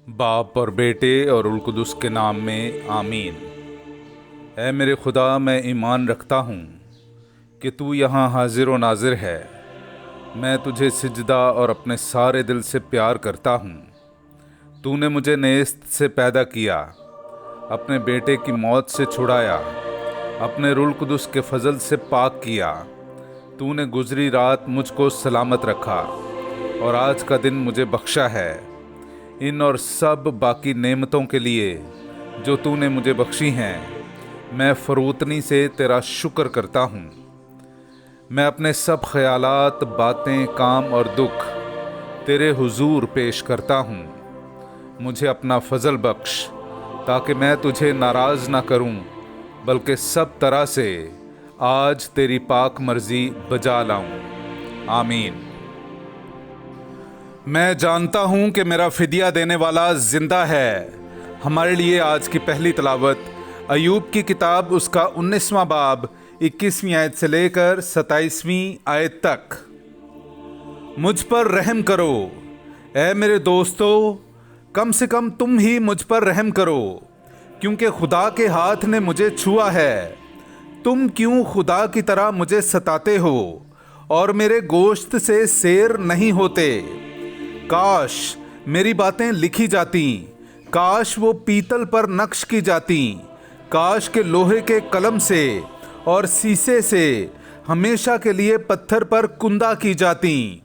बाप और बेटे और उल कुदस के नाम में आमीन। ऐ मेरे खुदा, मैं ईमान रखता हूँ कि तू यहाँ हाजिर व नाजिर है। मैं तुझे सिजदा और अपने सारे दिल से प्यार करता हूँ। तूने मुझे नेस्त से पैदा किया, अपने बेटे की मौत से छुड़ाया, अपने रूल कुदस के फजल से पाक किया। तूने गुजरी रात मुझको सलामत रखा और आज का दिन मुझे बख्शा है। इन और सब बाकी नेमतों के लिए जो तूने मुझे बख्शी हैं, मैं फरोतनी से तेरा शुक्र करता हूँ। मैं अपने सब ख्यालात, बातें, काम और दुख तेरे हुजूर पेश करता हूँ। मुझे अपना फजल बख्श ताकि मैं तुझे नाराज़ ना करूँ, बल्कि सब तरह से आज तेरी पाक मर्जी बजा लाऊं। आमीन। मैं जानता हूँ कि मेरा फिदिया देने वाला जिंदा है। हमारे लिए आज की पहली तलावत अयूब की किताब, उसका 19वां बाब 21वीं आयत से लेकर 27वीं आयत तक। मुझ पर रहम करो, ऐ मेरे दोस्तों, कम से कम तुम ही मुझ पर रहम करो, क्योंकि खुदा के हाथ ने मुझे छुआ है। तुम क्यों खुदा की तरह मुझे सताते हो और मेरे गोश्त से सेर नहीं होते? काश मेरी बातें लिखी जाती, काश वो पीतल पर नक्श की जाती, काश के लोहे के कलम से और शीशे से हमेशा के लिए पत्थर पर कुंदा की जाती।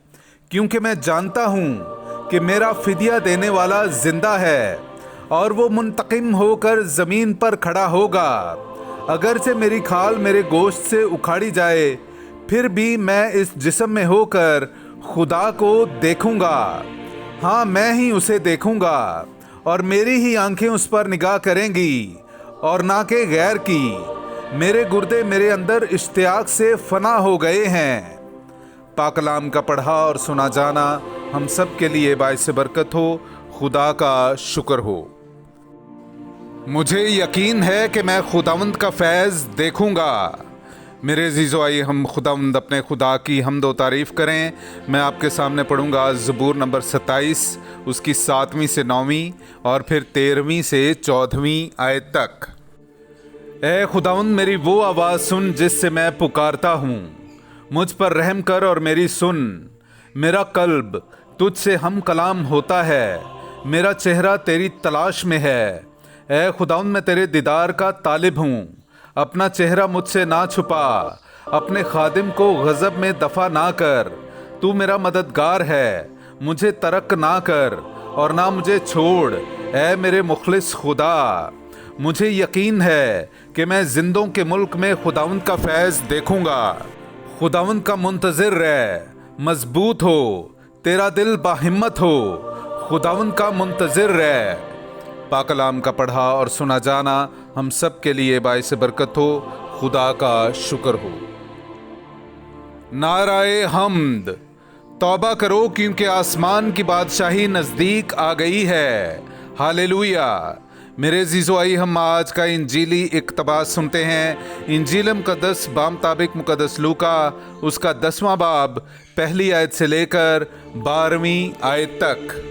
क्योंकि मैं जानता हूँ कि मेरा फिदिया देने वाला जिंदा है और वो मुंतकिम होकर ज़मीन पर खड़ा होगा। अगरचे मेरी खाल मेरे गोश्त से उखाड़ी जाए, फिर भी मैं इस जिस्म में होकर खुदा को देखूंगा। हाँ, मैं ही उसे देखूंगा और मेरी ही आंखें उस पर निगाह करेंगी और ना कि गैर की। मेरे गुर्दे मेरे अंदर इश्तियाक से फना हो गए हैं। पाक कलाम का पढ़ा और सुना जाना हम सब के लिए बाइस बरकत हो। खुदा का शुक्र हो। मुझे यकीन है कि मैं खुदावंद का फैज़ देखूंगा। मेरे अज़ीज़ो, आइए हम खुदावंद अपने खुदा की हम्द व तारीफ़ करें। मैं आपके सामने पढ़ूंगा ज़बूर नंबर 27, उसकी 7वीं से 9वीं और फिर 13वीं से 14वीं आयत तक। ऐ खुदावंद, मेरी वो आवाज़ सुन जिससे मैं पुकारता हूँ। मुझ पर रहम कर और मेरी सुन। मेरा कल्ब तुझसे हम कलाम होता है, मेरा चेहरा तेरी तलाश में है। ऐ खुदावंद, मैं तेरे दीदार का तालिब हूँ। अपना चेहरा मुझसे ना छुपा, अपने खादिम को गज़ब में दफ़ा ना कर। तू मेरा मददगार है, मुझे तरक ना कर और ना मुझे छोड़। ऐ मेरे मुखलिस खुदा, मुझे यकीन है कि मैं जिंदों के मुल्क में खुदावंद का फैज़ देखूंगा। खुदावंद का मुंतज़िर रह, मजबूत हो, तेरा दिल बाहिम्मत हो। खुदावंद का मुंतज़िर रह। पाक कलाम का पढ़ा और सुना जाना हम सब के लिए बाइस बरकत हो। खुदा का शुक्र हो। नाराए हम्द। तौबा करो क्योंकि आसमान की बादशाही नज़दीक आ गई है। हालेलुया। मेरे अज़ीज़ो, आइए हम आज का इंजीली इक़्तिबास सुनते हैं। इंजील मुक़द्दस बामुताबिक मुक़द्दस लूका, उसका 10वां बाब पहली आयत से लेकर 12वीं आयत तक।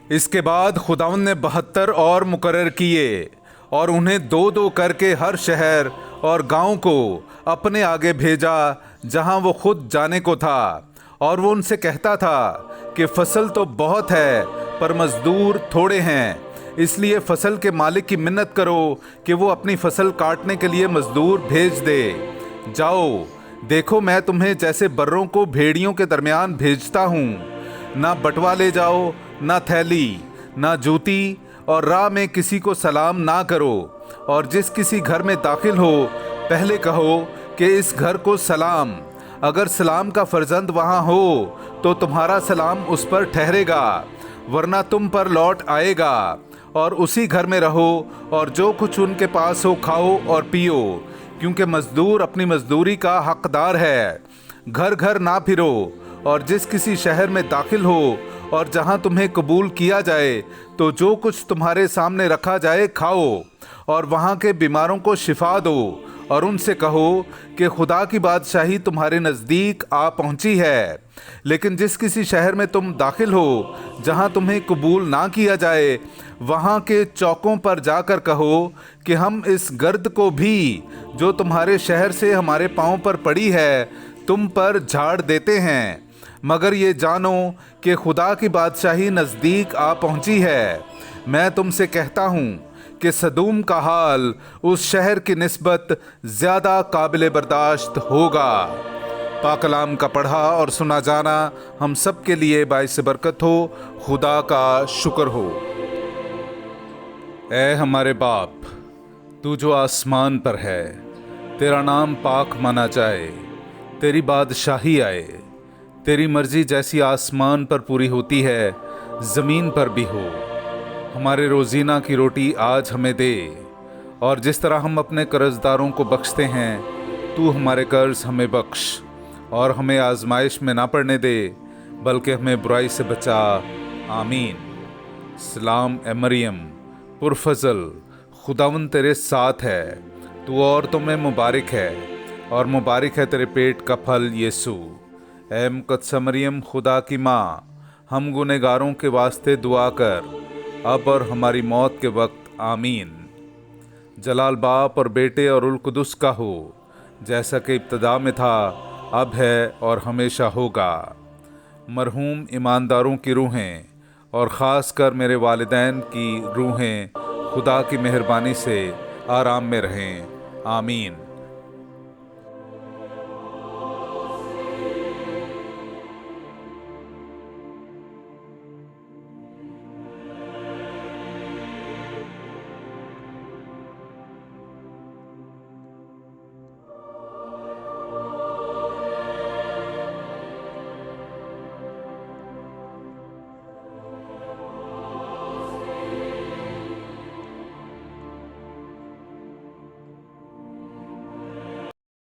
इसके बाद खुदावंद ने 72 और मुकर्रर किए और उन्हें दो दो करके हर शहर और गांव को अपने आगे भेजा जहां वो खुद जाने को था। और वो उनसे कहता था कि फसल तो बहुत है पर मजदूर थोड़े हैं, इसलिए फसल के मालिक की मिन्नत करो कि वो अपनी फसल काटने के लिए मजदूर भेज दे। जाओ, देखो, मैं तुम्हें जैसे बर्रों को भेड़ियों के दरमियान भेजता हूँ। ना बटवा ले जाओ, ना थैली, ना जूती, और राह में किसी को सलाम ना करो। और जिस किसी घर में दाखिल हो, पहले कहो कि इस घर को सलाम। अगर सलाम का फर्जंद वहाँ हो तो तुम्हारा सलाम उस पर ठहरेगा, वरना तुम पर लौट आएगा। और उसी घर में रहो और जो कुछ उनके पास हो खाओ और पियो, क्योंकि मजदूर अपनी मजदूरी का हकदार है। घर घर ना फिरो, और जिस किसी शहर में दाखिल हो और जहां तुम्हें कबूल किया जाए तो जो कुछ तुम्हारे सामने रखा जाए खाओ, और वहां के बीमारों को शिफा दो اور ان سے کہو کہ خدا کی بادشاہی تمہارے نزدیک آ پہنچی ہے، لیکن جس کسی شہر میں تم داخل ہو جہاں تمہیں قبول نہ کیا جائے، وہاں کے چوکوں پر جا کر کہو کہ ہم اس گرد کو بھی جو تمہارے شہر سے ہمارے پاؤں پر پڑی ہے تم پر جھاڑ دیتے ہیں، مگر یہ جانو کہ خدا کی بادشاہی نزدیک آ پہنچی ہے۔ میں تم سے کہتا ہوں کہ سدوم کا حال اس شہر کی نسبت زیادہ قابل برداشت ہوگا۔ پاک کلام کا پڑھا اور سنا جانا ہم سب کے لیے باعث برکت ہو۔ خدا کا شکر ہو۔ اے ہمارے باپ، تو جو آسمان پر ہے، تیرا نام پاک مانا جائے، تیری بادشاہی آئے، تیری مرضی جیسی آسمان پر پوری ہوتی ہے زمین پر بھی ہو۔ ہمارے روزینہ کی روٹی آج ہمیں دے، اور جس طرح ہم اپنے قرض داروں کو بخشتے ہیں تو ہمارے قرض ہمیں بخش، اور ہمیں آزمائش میں نہ پڑنے دے بلکہ ہمیں برائی سے بچا۔ آمین۔ سلام اے مریم، پرفضل، خداوند تیرے ساتھ ہے، تو عورتوں میں مبارک ہے، اور مبارک ہے تیرے پیٹ کا پھل یسوع۔ اے مقدسہ مریم، خدا کی ماں، ہم گنہگاروں کے واسطے دعا کر، اب اور ہماری موت کے وقت۔ آمین۔ جلال باپ اور بیٹے اور القدس کا ہو، جیسا کہ ابتدا میں تھا، اب ہے اور ہمیشہ ہوگا۔ مرحوم ایمانداروں کی روحیں اور خاص کر میرے والدین کی روحیں خدا کی مہربانی سے آرام میں رہیں۔ آمین۔